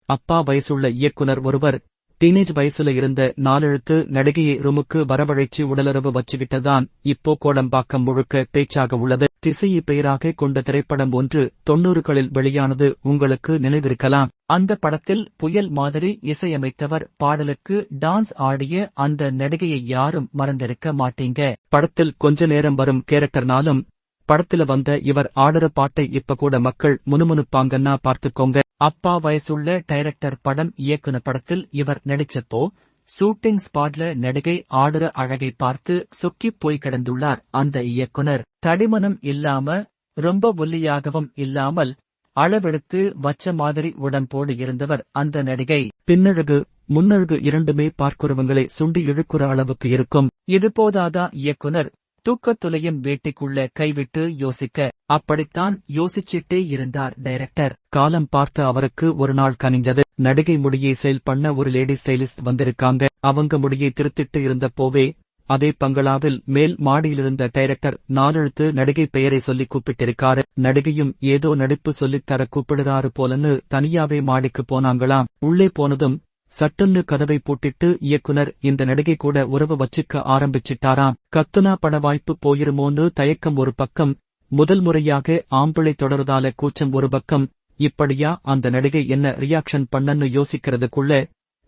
அப்பா வயசுள்ள இயக்குனர் ஒருவர் டீனேஜ் வயசுல இருந்த நாலெழுத்து நடிகையை ரூமுக்கு வரவழைச்சு உடலுறவு வச்சுக்கிட்டதான் இப்போ கோடம்பாக்கம் முழுக்க பேச்சாக உள்ளது. திசையை பெயராக கொண்ட திரைப்படம் ஒன்று 90களில் வெளியானது உங்களுக்கு நினைவிருக்கலாம். அந்த படத்தில் புயல் மாதிரி இசையமைத்தவர், பாடலுக்கு டான்ஸ் ஆடிய அந்த நடிகையை யாரும் மறந்திருக்க மாட்டீங்க. படத்தில் கொஞ்ச நேரம் வரும் கேரக்டர்னாலும் படத்துல வந்த இவர் ஆடுற பாட்டை இப்ப கூட மக்கள் முணுமுணுப்பாங்கன்னா பார்த்துக்கோங்க. அப்பா வயசுள்ள டைரக்டர் படம் இயக்குன படத்தில் இவர் நடிச்சப்போ ஷூட்டிங் ஸ்பாட்ல நடிகை ஆடுற அழகை பார்த்து சொக்கிப் போய் கிடந்துள்ளார் அந்த இயக்குனர். தடிமனம் இல்லாம ரொம்ப ஒல்லியாகவும் இல்லாமல் அளவெடுத்து வச்ச மாதிரி உடம்போடு இருந்தவர் அந்த நடிகை. பின்னழகு முன்னழகு இரண்டுமே பார்க்கிறவங்களை சுண்டி இழுக்குற அளவுக்கு இருக்கும். இது போதாதா இயக்குனர் தூக்கத்துலையும் வேட்டைக்குள்ள கைவிட்டு யோசிக்க. அப்படித்தான் யோசிச்சிட்டே இருந்தார் டைரக்டர். காலம் பார்த்து அவருக்கு ஒரு நாள் கனிஞ்சது. நடிகை முடியை செயல் பண்ண ஒரு லேடி ஸ்டைலிஸ்ட் வந்திருக்காங்க. அவங்க முடியை திருத்திட்டு இருந்தப்போவே அதே பங்களாவில் மேல் மாடியிலிருந்த டைரக்டர் நாலெழுத்து நடிகை பெயரை சொல்லி கூப்பிட்டிருக்காரு. நடிகையும் ஏதோ நடிப்பு சொல்லித் தர கூப்பிடுறாரு போலன்னு தனியாவே மாடிக்கு போனாங்களாம். உள்ளே போனதும் சட்டுன்னு கதவை பூட்டிட்டு இயக்குனர் இந்த நடிகை கூட உறவு வச்சுக்க ஆரம்பிச்சிட்டாராம். கத்துனா பட வாய்ப்பு போயிருமோன்னு தயக்கம் ஒரு பக்கம், முதல் முறையாக ஆம்பிளை தொடர்தால கூச்சம் ஒரு பக்கம். இப்படியா அந்த நடிகை என்ன ரியாக்ஷன் பண்ணன்னு யோசிக்கிறதுக்குள்ள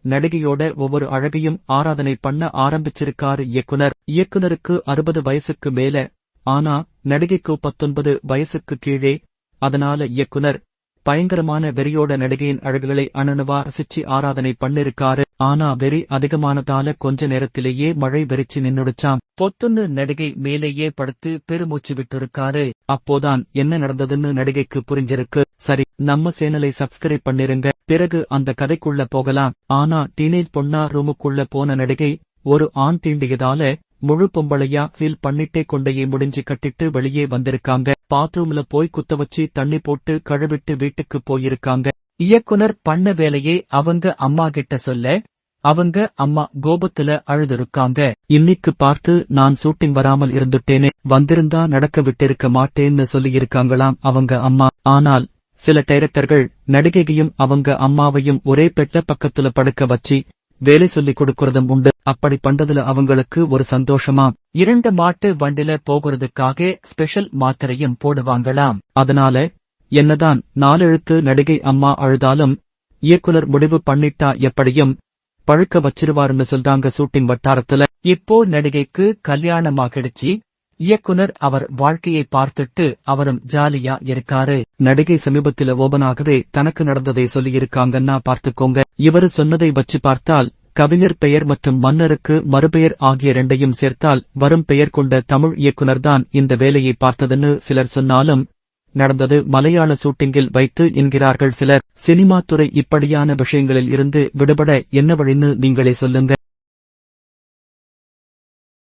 நடிகையோட ஒவ்வொரு அழகையும் ஆராதனை பண்ண ஆரம்பிச்சிருக்காரு இயக்குனர். இயக்குனருக்கு 60 வயசுக்கு மேல, ஆனா நடிகைக்கு 19 வயசுக்கு கீழே. அதனால இயக்குனர் பயங்கரமான வெறியோட நடிகையின் அழகுகளை அணுவா ரசிச்சு ஆராதனை பண்ணிருக்காரு. ஆனா வெறி அதிகமானதால கொஞ்ச நேரத்திலேயே மழை வெறிச்சு நின்னுடுச்சாம். பொத்துன்னு நடிகை மேலேயே படுத்து பெருமூச்சு விட்டிருக்காரு. அப்போதான் என்ன நடந்ததுன்னு நடிகைக்கு புரிஞ்சிருக்கு. சரி, நம்ம சேனலை சப்ஸ்கிரைப் பண்ணிருங்க, பிறகு அந்த கதைக்குள்ள போகலாம். ஆனா டீனேஜ் பொண்ணா ரூமுக்குள்ள போன நடிகை ஒரு ஆண் தீண்டியதால முழு பொம்பளையா ஃபீல் பண்ணிட்டே கொண்டையே முடிஞ்சு கட்டிட்டு வெளியே வந்திருக்காங்க. பாத்ரூம்ல போய் குத்த வச்சு தண்ணி போட்டு கழுவிட்டு வீட்டுக்கு போயிருக்காங்க. இயக்குனர் பண்ண வேலையே அவங்க அம்மா கிட்ட சொல்ல அவங்க அம்மா கோபத்துல அழுதுருக்காங்க. இன்னைக்கு பார்த்து நான் ஷூட்டிங் வராமல் இருந்துட்டேனே, வந்திருந்தா நடக்க விட்டிருக்க மாட்டேன்னு சொல்லியிருக்காங்களாம் அவங்க அம்மா. ஆனால் சில டைரக்டர்கள் நடிகையையும் அவங்க அம்மாவையும் ஒரே பெட்ட பக்கத்துல படுக்க வச்சு வேலை சொல்லிக் கொடுக்கறதும் உண்டு. அப்படி பண்றதுல அவங்களுக்கு ஒரு சந்தோஷமாம். 2 மாட்டு வண்டில போகிறதுக்காக ஸ்பெஷல் மாத்திரையும் போடுவாங்களாம். அதனால என்னதான் நாலெழுத்து நடிகை அம்மா அழுதாலும் இயக்குனர் முடிவு பண்ணிட்டா எப்படியும் பழுக்க வச்சிருவாருன்னு சொல்றாங்க ஷூட்டிங் வட்டாரத்துல. இப்போ நடிகைக்கு கல்யாணமாகிடுச்சு. இயக்குனர் அவர் வாழ்க்கையை பார்த்துட்டு அவரும் ஜாலியா இருக்காரு. நடிகை சமீபத்தில ஓபனாகவே தனக்கு நடந்ததை சொல்லியிருக்காங்கன்னா பார்த்துக்கோங்க. இவரு சொன்னதை வச்சு பார்த்தால் கவிஞர் பெயர் மற்றும் மன்னருக்கு மறுபெயர் ஆகிய 2ஐயும் சேர்த்தால் வரும் பெயர் கொண்ட தமிழ் இயக்குனர்தான் இந்த வேலையை பார்த்ததுன்னு சிலர் சொன்னாலும் நடந்தது மலையாள ஷூட்டிங்கில் வைத்து என்கிறார்கள் சிலர். சினிமா துறை இப்படியான விஷயங்களில் இருந்து விடுபட என்ன வழின்னு நீங்களே சொல்லுங்க.